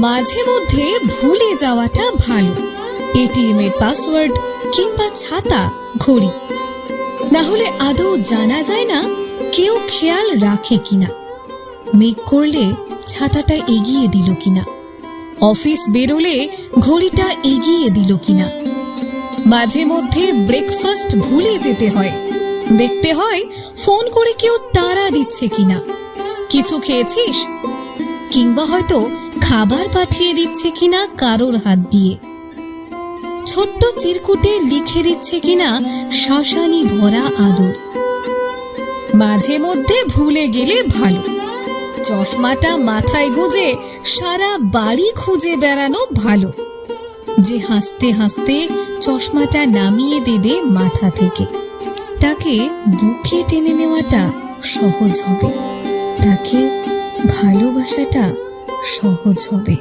মাঝে মধ্যে ভুলে যাওয়াটা ভালো। এটিএম এর পাসওয়ার্ড কিংবা ছাতা, ঘড়ি। না হলে আদৌ জানা যায় না কেউ খেয়াল রাখে কিনা। মেঘ করলে ছাতাটা এগিয়ে দিল কিনা, অফিস বেরোলে ঘড়িটা এগিয়ে দিল কিনা। মাঝে মধ্যে ব্রেকফাস্ট ভুলে যেতে হয়, দেখতে হয় ফোন করে কেউ তাড়া দিচ্ছে কিনা। কিছু খেয়েছিস, কিংবা হয়তো খাবার পাঠিয়ে দিচ্ছে কিনা কারোর হাত দিয়ে। ছোট্ট চিরকুটে লিখে দিচ্ছে কিনা শ্মশানি ভরা আদর। মাঝে মধ্যে ভুলে গেলে ভালো। চশমাটা মাথায় গুজে সারা বাড়ি খুঁজে বেড়ানো ভালো। যে হাসতে হাসতে চশমাটা নামিয়ে দেবে মাথা থেকে, তাকে বুকে টেনে নেওয়াটা সহজ হবে, তাকে ভালোবাসাটা সহজ হবে।